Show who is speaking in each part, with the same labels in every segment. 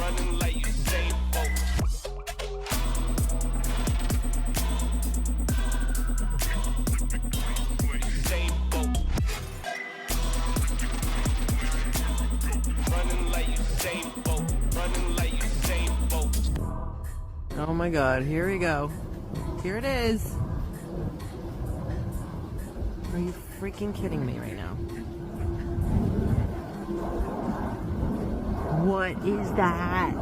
Speaker 1: running like Usain Bolt. Usain Bolt. Running like Usain Bolt. Running like Usain Bolt.
Speaker 2: Oh my god, here we go. Here it is. Are you freaking kidding me right now? What is that?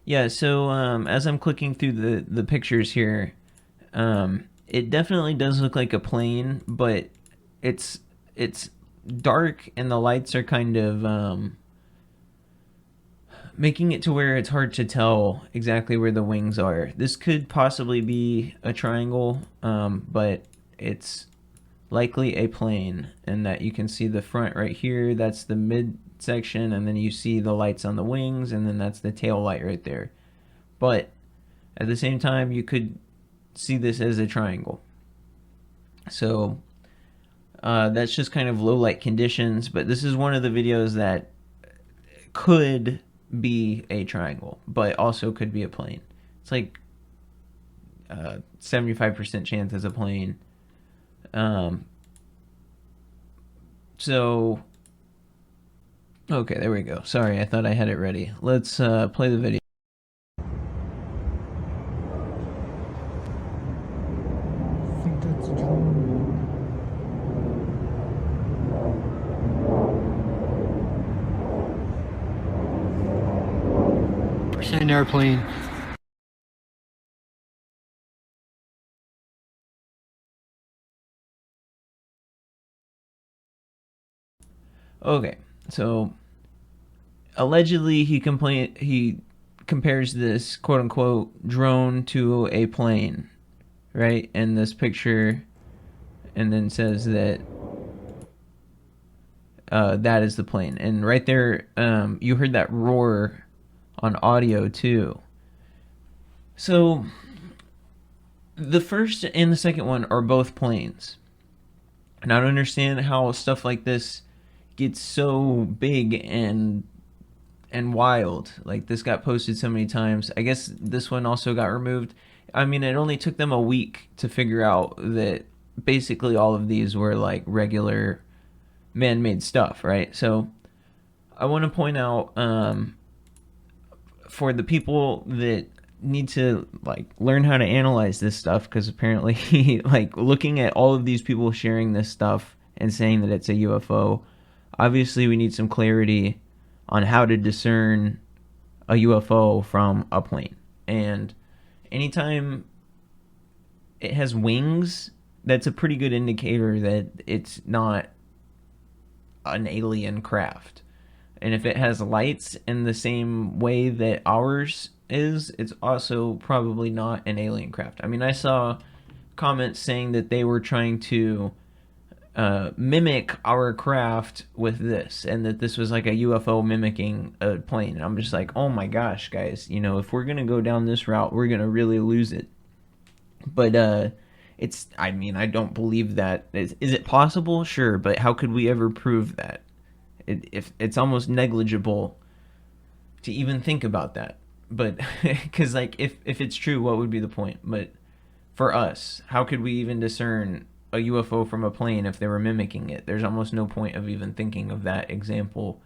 Speaker 2: Yeah, so as I'm clicking through the pictures here, it definitely does look like a plane, but it's it's dark and the lights are kind of making it to where it's hard to tell exactly where the wings are. This could possibly be a triangle, but it's likely a plane, and that you can see the front right here. That's the mid section, and then you see the lights on the wings, and then that's the tail light right there. But at the same time, you could see this as a triangle. So that's just kind of low light conditions, but this is one of the videos that could be a triangle, but also could be a plane. It's like 75% chance as a plane. So, okay, there we go. Sorry, I thought I had it ready. Let's play the video.
Speaker 3: I think that's a drone. Percent airplane.
Speaker 2: Okay, so allegedly he compares this quote unquote drone to a plane, right? In this picture, and then says that that is the plane. And right there, you heard that roar on audio too. So the first and the second one are both planes. And I don't understand how stuff like this gets so big and wild. Like, this got posted so many times. I guess this one also got removed. I mean, it only took them a week to figure out that basically all of these were like regular man-made stuff, right? So I want to point out, for the people that need to like learn how to analyze this stuff, because apparently like looking at all of these people sharing this stuff and saying that it's a UFO, obviously we need some clarity on how to discern a UFO from a plane. And anytime it has wings, that's a pretty good indicator that it's not an alien craft. And if it has lights in the same way that ours is, it's also probably not an alien craft. I mean, I saw comments saying that they were trying to mimic our craft with this, and that this was like a UFO mimicking a plane. And I'm just like, oh my gosh, guys, you know, if we're gonna go down this route, we're gonna really lose it. But it's, I mean, I don't believe that. Is it possible? Sure, but how could we ever prove that? If it's almost negligible to even think about that. But because like if it's true, what would be the point? But for us, how could we even discern a UFO from a plane if they were mimicking it? There's almost no point of even thinking of that example.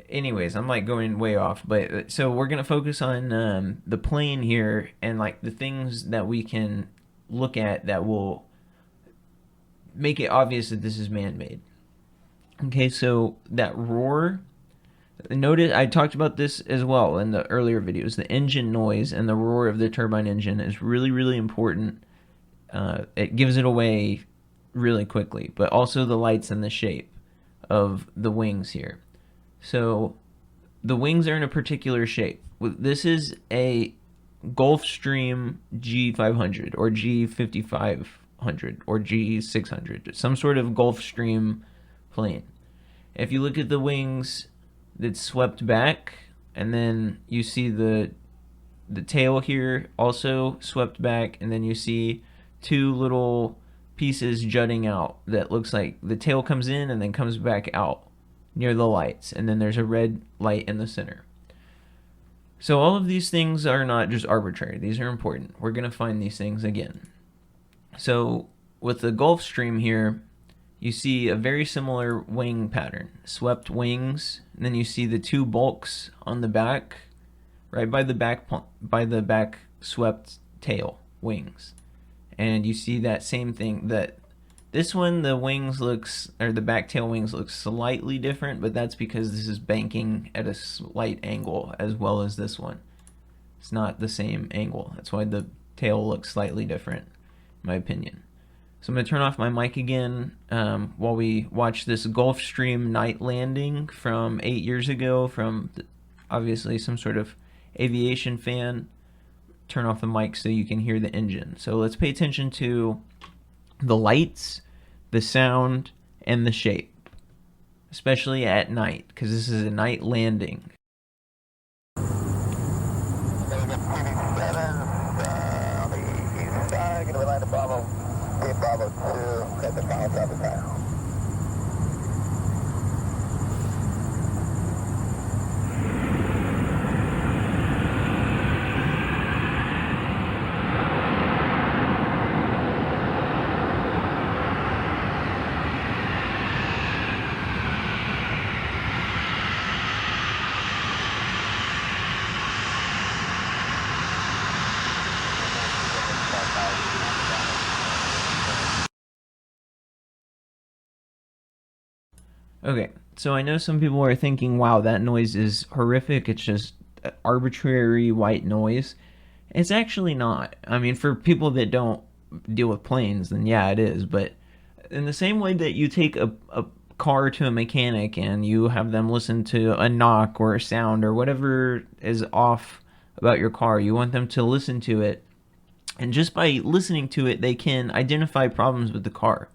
Speaker 2: Anyways, I'm like going way off, but so we're gonna focus on the plane here, and like the things that we can look at that will make it obvious that this is man-made. Okay, so that roar, notice I talked about this as well in the earlier videos. The engine noise and the roar of the turbine engine is really, really important. It gives it away really quickly, but also the lights and the shape of the wings here. So the wings are in a particular shape. This is a Gulfstream G500 or G5500 or G600, some sort of Gulfstream plane. If you look at the wings that's swept back, and then you see the the tail here also swept back, and then you see two little pieces jutting out that looks like the tail comes in and then comes back out near the lights, and then there's a red light in the center. So all of these things are not just arbitrary. These are important. We're going to find these things again. So with the Gulf Stream here, you see a very similar wing pattern. Swept wings, and then you see the two bulks on the back, right by the back swept tail wings. And you see that same thing, that this one, the wings looks, or the back tail wings look slightly different, but that's because this is banking at a slight angle as well as this one. It's not the same angle. That's why the tail looks slightly different, in my opinion. So I'm going to turn off my mic again while we watch this Gulfstream night landing from 8 years ago from obviously some sort of aviation fan. Turn off the mic so you can hear the engine. So let's pay attention to the lights, the sound, and the shape, especially at night, because this is a night landing.
Speaker 4: Bravo 2, at the final traffic time.
Speaker 2: Okay, so I know some people are thinking, wow, that noise is horrific. It's just arbitrary white noise. It's actually not. I mean, for people that don't deal with planes, then yeah, it is. But in the same way that you take a car to a mechanic and you have them listen to a knock or a sound or whatever is off about your car, you want them to listen to it. And just by listening to it, they can identify problems with the car.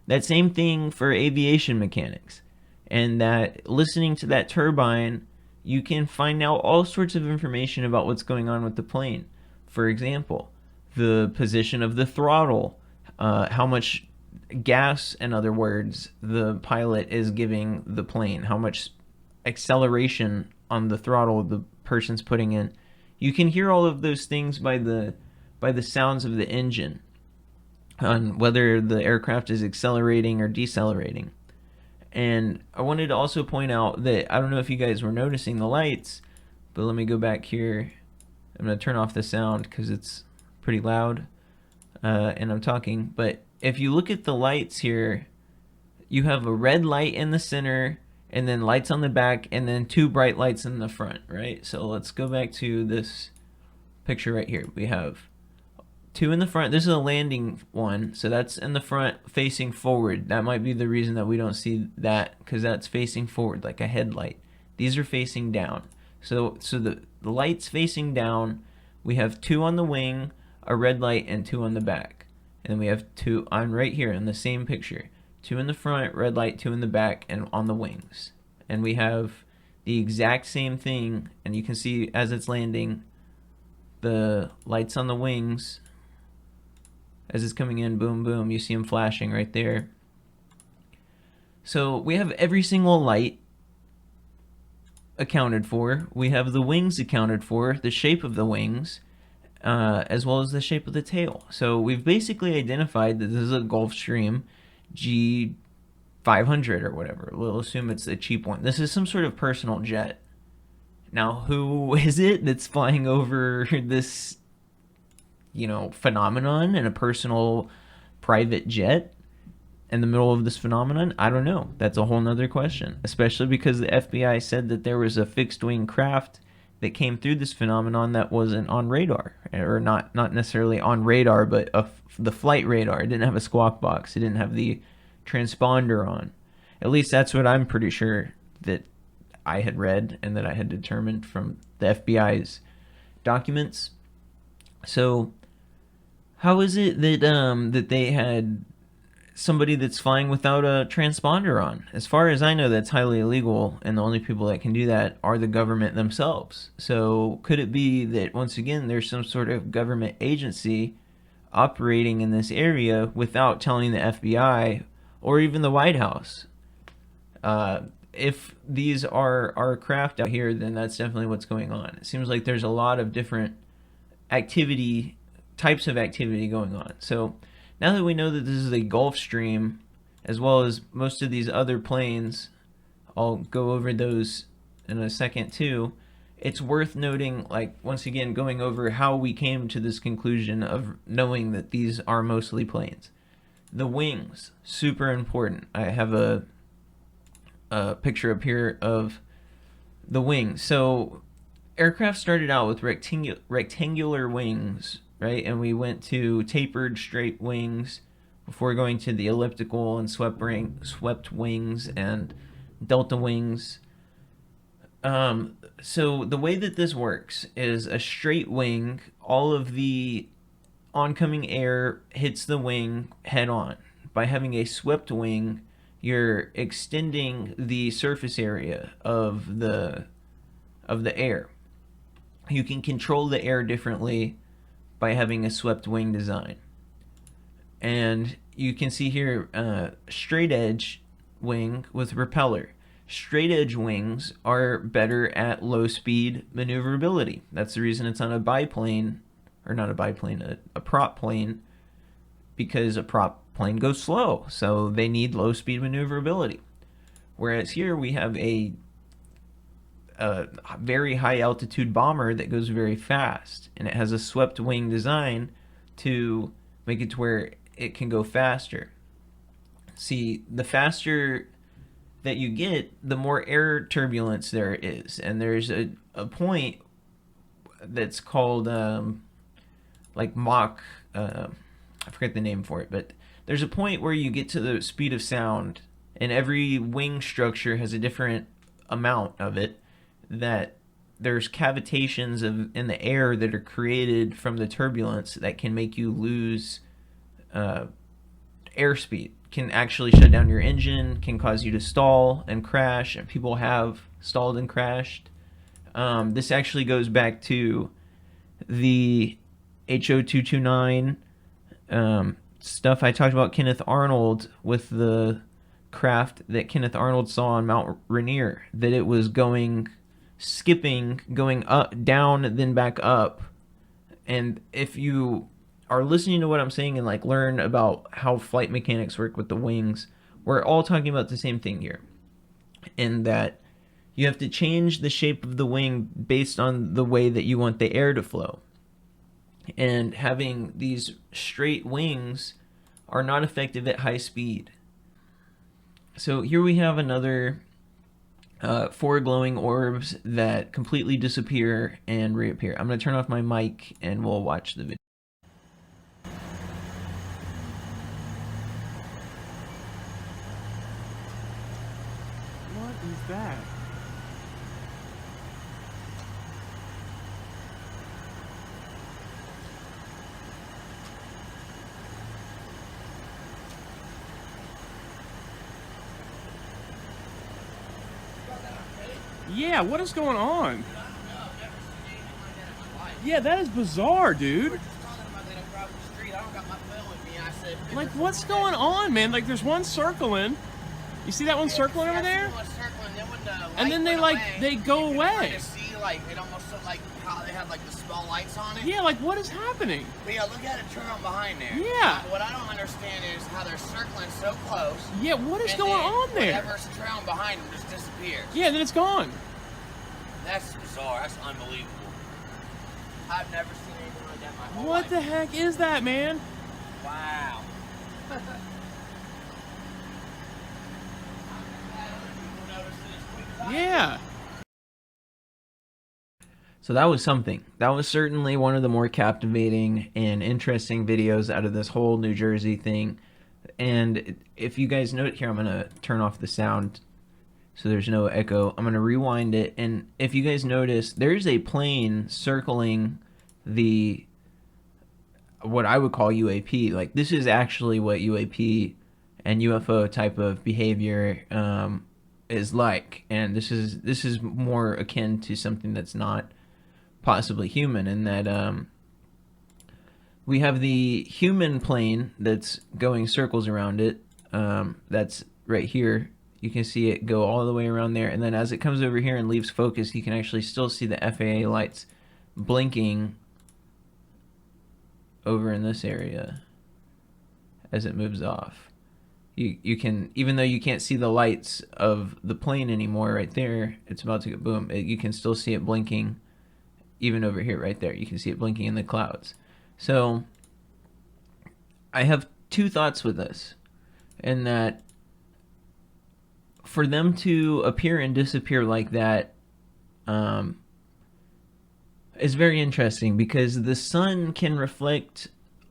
Speaker 2: That same thing for aviation mechanics. And that listening to that turbine, you can find out all sorts of information about what's going on with the plane. For example, the position of the throttle, how much gas, in other words, the pilot is giving the plane, how much acceleration on the throttle the person's putting in. You can hear all of those things by the sounds of the engine, on whether the aircraft is accelerating or decelerating. And I wanted to also point out that, I don't know if you guys were noticing the lights, but let me go back here. I'm going to turn off the sound because it's pretty loud and I'm talking. But if you look at the lights here, you have a red light in the center and then lights on the back and then two bright lights in the front, right? So let's go back to this picture right here. We have two in the front. This is a landing one, so that's in the front facing forward. That might be the reason that we don't see that, because that's facing forward like a headlight. These are facing down. So the lights facing down, we have two on the wing, a red light, and two on the back. And then we have two on right here in the same picture. Two in the front, red light, two in the back, and on the wings. And we have the exact same thing, and you can see as it's landing, the lights on the wings, as it's coming in, boom, boom, you see them flashing right there. So we have every single light accounted for. We have the wings accounted for, the shape of the wings, as well as the shape of the tail. So we've basically identified that this is a Gulfstream G500 or whatever. We'll assume it's a cheap one. This is some sort of personal jet. Now, who is it that's flying over this, phenomenon in a personal private jet in the middle of this phenomenon? I don't know. That's a whole nother question, especially because the FBI said that there was a fixed wing craft that came through this phenomenon that wasn't on radar, or not necessarily on radar, but the flight radar. It didn't have a squawk box. It didn't have the transponder on. At least that's what I'm pretty sure that I had read and that I had determined from the FBI's documents. So how is it that that they had somebody that's flying without a transponder on. As far as I know, that's highly illegal, and the only people that can do that are the government themselves. So could it be that, once again, there's some sort of government agency operating in this area without telling the FBI or even the White House? If these are craft out here, then that's definitely what's going on. It seems like there's a lot of different types of activity going on. So now that we know that this is a Gulf Stream, as well as most of these other planes, I'll go over those in a second too. It's worth noting, like, once again, going over how we came to this conclusion of knowing that these are mostly planes. The wings, super important. I have a picture up here of the wings. So aircraft started out with rectangular wings, right? And we went to tapered straight wings before going to the elliptical and swept wings and delta wings. So the way that this works is a straight wing, all of the oncoming air hits the wing head on. By having a swept wing, you're extending the surface area of the air. You can control the air differently by having a swept wing design. And you can see here straight edge wing with propeller. Straight edge wings are better at low speed maneuverability. That's the reason it's on a biplane, or not a biplane, a prop plane, because a prop plane goes slow, so they need low speed maneuverability. Whereas here we have a very high altitude bomber that goes very fast, and it has a swept wing design to make it to where it can go faster. See, the faster that you get, the more air turbulence there is, and there's a point that's called like Mach, I forget the name for it, but there's a point where you get to the speed of sound, and every wing structure has a different amount of it, that there's cavitations in the air that are created from the turbulence that can make you lose airspeed, can actually shut down your engine, can cause you to stall and crash, and people have stalled and crashed. This actually goes back to the HO229 stuff I talked about Kenneth Arnold with the craft that Kenneth Arnold saw on Mount Rainier, that it was skipping, going up, down, then back up. And if you are listening to what I'm saying and like learn about how flight mechanics work with the wings, we're all talking about the same thing here, in that you have to change the shape of the wing based on the way that you want the air to flow. And having these straight wings are not effective at high speed. So here we have another 4 glowing orbs that completely disappear and reappear. I'm going to turn off my mic and we'll watch the video.
Speaker 5: What is that? Yeah, what is going on? Yeah, that is bizarre, dude. Like, what's going on, man? Like, there's one circling. You see that one circling over there? And then they go away.
Speaker 6: Like, it almost looked like how they had like the small lights on it.
Speaker 5: Yeah, like what is happening?
Speaker 6: But yeah, look at it trail behind there.
Speaker 5: Yeah.
Speaker 6: What I don't understand is how they're circling so close.
Speaker 5: Yeah, what is going on there?
Speaker 6: Whatever's trailing behind them just disappears.
Speaker 5: Yeah, then it's gone.
Speaker 6: That's bizarre. That's unbelievable. I've never seen anything like that in my whole
Speaker 5: What
Speaker 6: life.
Speaker 5: the heck is that, man?
Speaker 6: Wow.
Speaker 5: Yeah.
Speaker 2: So that was something. That was certainly one of the more captivating and interesting videos out of this whole New Jersey thing. And if you guys note here, I'm going to turn off the sound so there's no echo. I'm going to rewind it. And if you guys notice, there's a plane circling what I would call UAP. Like, this is actually what UAP and UFO type of behavior is like. And this is more akin to something that's not possibly human, in that we have the human plane that's going circles around it. That's right here. You can see it go all the way around there, and then as it comes over here and leaves focus, you can actually still see the FAA lights blinking over in this area as it moves off. You can, even though you can't see the lights of the plane anymore right there, it's about to go boom, you can still see it blinking even over here right there. You can see it blinking in the clouds. So I have two thoughts with this, in that for them to appear and disappear like that is very interesting, because the sun can reflect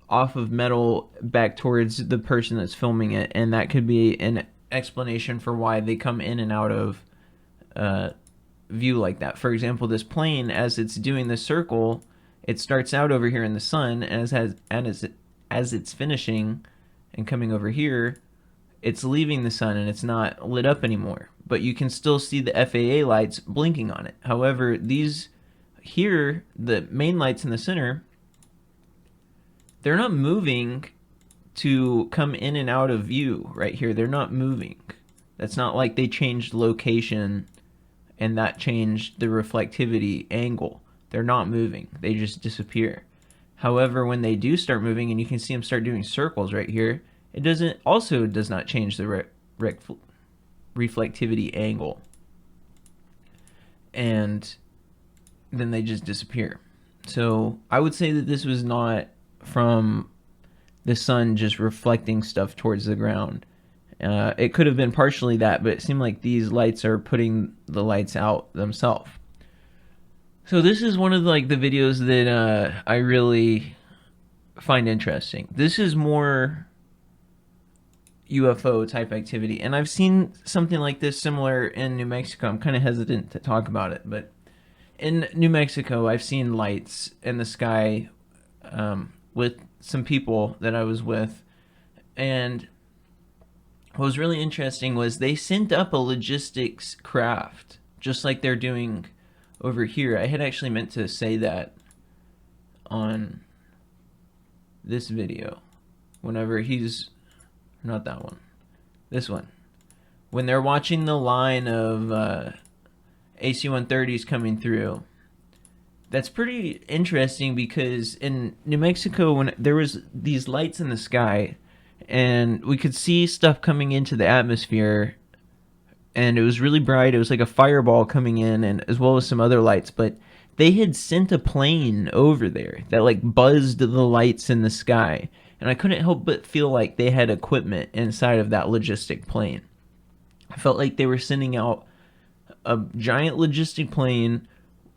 Speaker 2: off of metal back towards the person that's filming it, and that could be an explanation for why they come in and out of view like that. For example, this plane, as it's doing the circle, it starts out over here in the sun, and as it's finishing and coming over here, it's leaving the sun and it's not lit up anymore. But you can still see the FAA lights blinking on it. However, these here, the main lights in the center, they're not moving to come in and out of view right here. They're not moving. That's not like they changed location and that changed the reflectivity angle. They're not moving. They just disappear. However, when they do start moving, and you can see them start doing circles right here, it does not change the reflectivity angle. And then they just disappear. So I would say that this was not from the sun just reflecting stuff towards the ground. It could have been partially that, but it seemed like these lights are putting the lights out themselves. So this is one of the videos that I really find interesting. This is more UFO type activity, and I've seen something like this similar in New Mexico. I'm kind of hesitant to talk about it, but in New Mexico, I've seen lights in the sky with some people that I was with, and what was really interesting was they sent up a logistics craft, just like they're doing over here. I had actually meant to say that on this video, whenever he's, not that one, this one, when they're watching the line of AC-130s coming through. That's pretty interesting, because in New Mexico, when there was these lights in the sky and we could see stuff coming into the atmosphere, and it was really bright, it was like a fireball coming in, and as well as some other lights, but they had sent a plane over there that buzzed the lights in the sky, and I couldn't help but feel like they had equipment inside of that logistic plane. I felt like they were sending out a giant logistic plane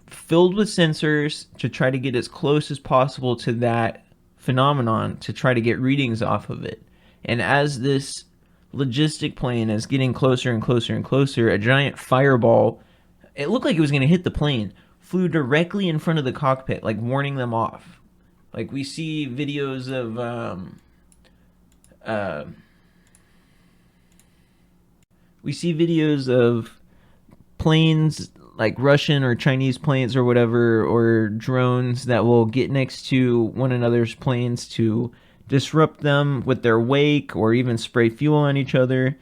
Speaker 2: filled with sensors to try to get as close as possible to that phenomenon, to try to get readings off of it. And as this logistic plane is getting closer and closer and closer, a giant fireball, it looked like it was going to hit the plane, flew directly in front of the cockpit, warning them off. We see videos of planes, Russian or Chinese planes or whatever, or drones that will get next to one another's planes to disrupt them with their wake, or even spray fuel on each other.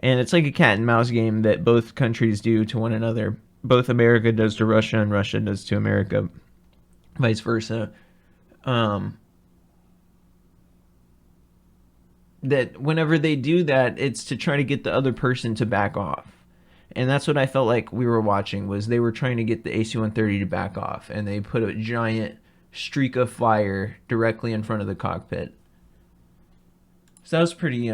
Speaker 2: And it's like a cat and mouse game that both countries do to one another. Both America does to Russia, and Russia does to America, vice versa. That whenever they do that, it's to try to get the other person to back off. And that's what I felt like we were watching, was they were trying to get the AC-130 to back off, and they put a giant streak of fire directly in front of the cockpit. So that was pretty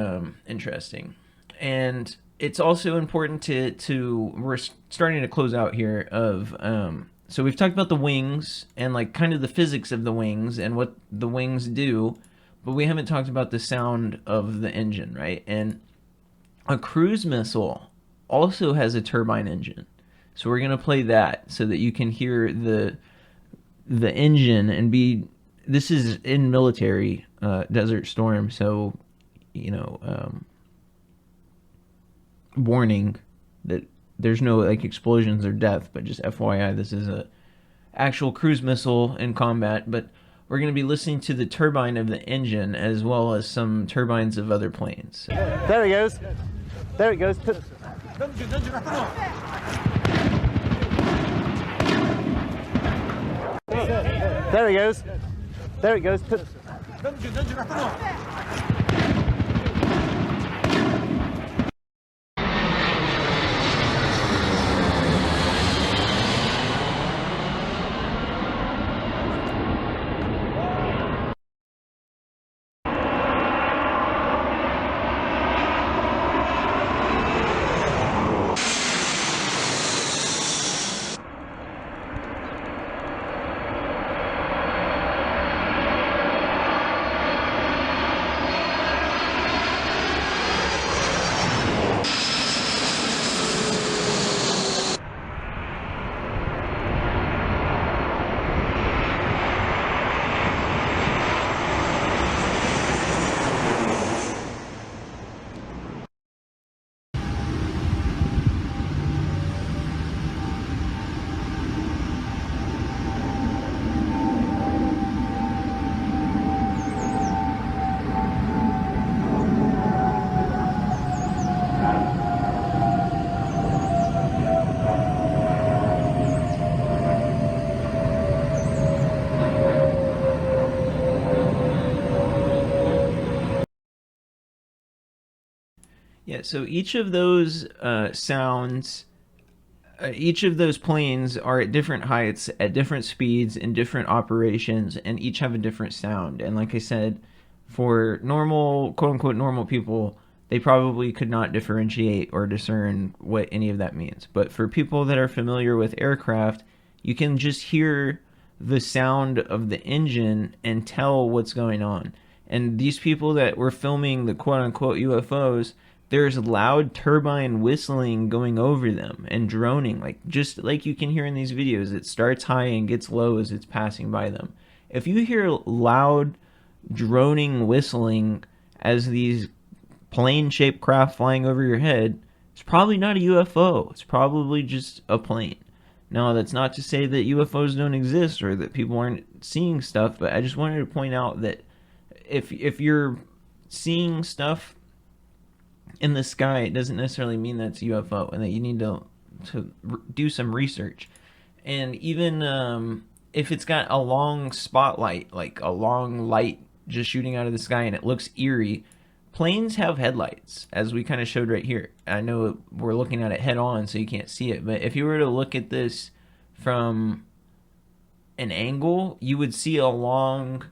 Speaker 2: interesting. And it's also important to we're starting to close out here of so we've talked about the wings and kind of the physics of the wings and what the wings do, but we haven't talked about the sound of the engine, right? And a cruise missile also has a turbine engine. So we're going to play that so that you can hear the engine and this is in military Desert Storm, so warning that there's no like explosions or death, but just FYI, this is a actual cruise missile in combat. But we're going to be listening to the turbine of the engine as well as some turbines of other planes.
Speaker 7: There he goes. There it goes. There he goes. There it goes.
Speaker 2: Yeah, so each of those sounds, each of those planes are at different heights, at different speeds, in different operations, and each have a different sound. And like I said, for normal, quote unquote, normal people, they probably could not differentiate or discern what any of that means. But for people that are familiar with aircraft, you can just hear the sound of the engine and tell what's going on. And these people that were filming the quote unquote UFOs, there's loud turbine whistling going over them and droning, like just like you can hear in these videos. It starts high and gets low as it's passing by them. If you hear loud droning whistling as these plane-shaped craft flying over your head, it's probably not a UFO. It's probably just a plane. Now, that's not to say that UFOs don't exist or that people aren't seeing stuff, but I just wanted to point out that if you're seeing stuff in the sky, it doesn't necessarily mean that's UFO, and that you need to do some research. And even if it's got a long spotlight, like a long light just shooting out of the sky, and it looks eerie, planes have headlights, as we kind of showed right here. I know we're looking at it head on, so you can't see it, but if you were to look at this from an angle, you would see a long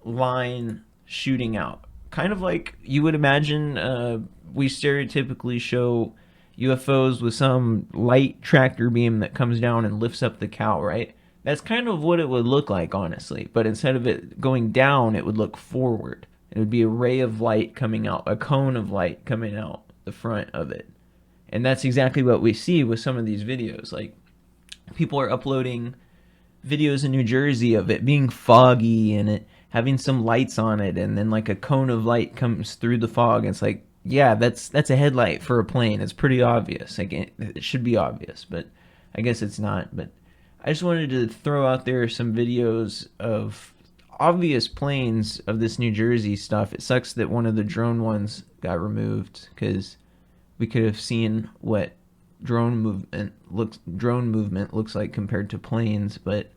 Speaker 2: line shooting out. Kind of like you would imagine we stereotypically show UFOs with some light tractor beam that comes down and lifts up the cow, right? That's kind of what it would look like, honestly. But instead of it going down, it would look forward. It would be a ray of light coming out, a cone of light coming out the front of it. And that's exactly what we see with some of these videos. Like, people are uploading videos in New Jersey of it being foggy and it having some lights on it, and then like a cone of light comes through the fog, and it's like, yeah, that's a headlight for a plane. It's pretty obvious. Like, it should be obvious, but I guess it's not. But I just wanted to throw out there some videos of obvious planes of this New Jersey stuff. It sucks that one of the drone ones got removed, because we could have seen what drone movement looks like compared to planes, but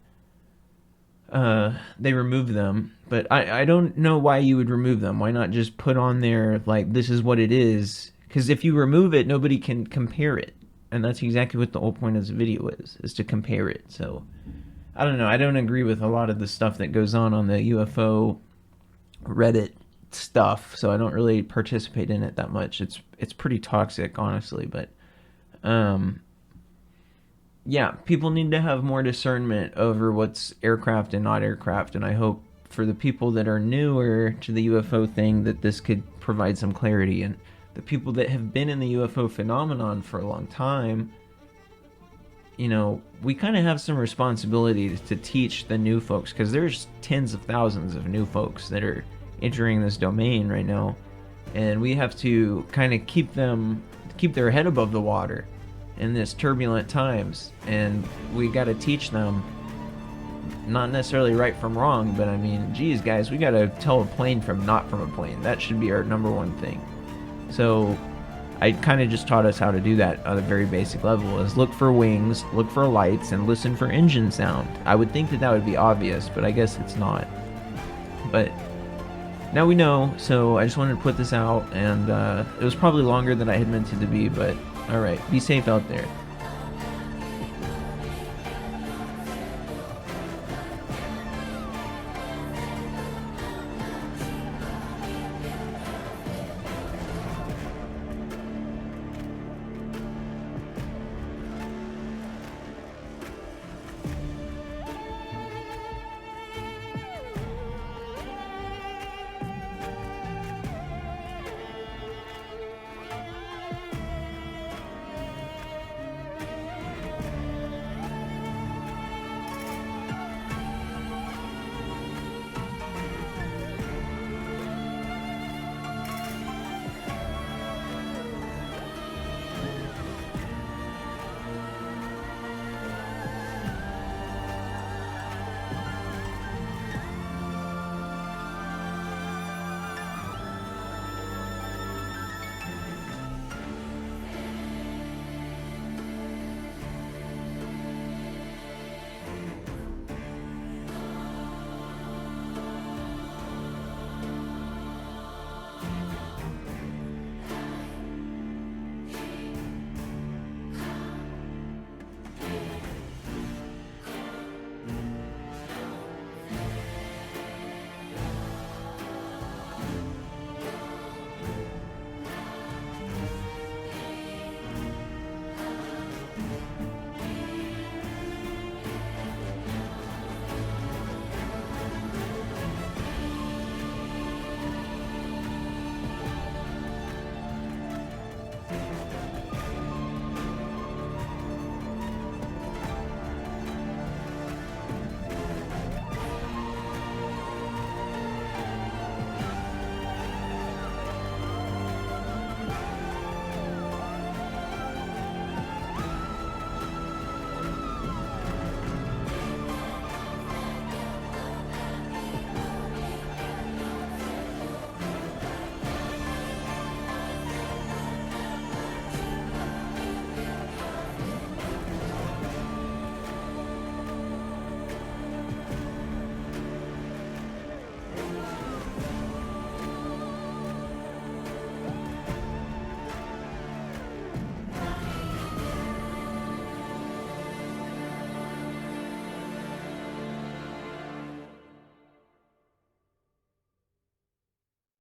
Speaker 2: they removed them. But I don't know why you would remove them. Why not just put on there, like, this is what it is? Because if you remove it, nobody can compare it. And that's exactly what the whole point of this video is to compare it. So, I don't know. I don't agree with a lot of the stuff that goes on the UFO Reddit stuff. So I don't really participate in it that much. It's pretty toxic, honestly. But, yeah, people need to have more discernment over what's aircraft and not aircraft, and I hope for the people that are newer to the UFO thing that this could provide some clarity. And the people that have been in the UFO phenomenon for a long time, you know, we kind of have some responsibility to teach the new folks, because there's tens of thousands of new folks that are entering this domain right now, and we have to kind of keep keep their head above the water in this turbulent times, and we got to teach them not necessarily right from wrong, but I mean, geez, guys, we got to tell a plane from not from a plane. That should be our number one thing. So I kind of just taught us how to do that at a very basic level, is look for wings, look for lights, and listen for engine sound. I would think that that would be obvious, but I guess it's not. But now we know, so I just wanted to put this out, and it was probably longer than I had meant it to be, but alright, be safe out there.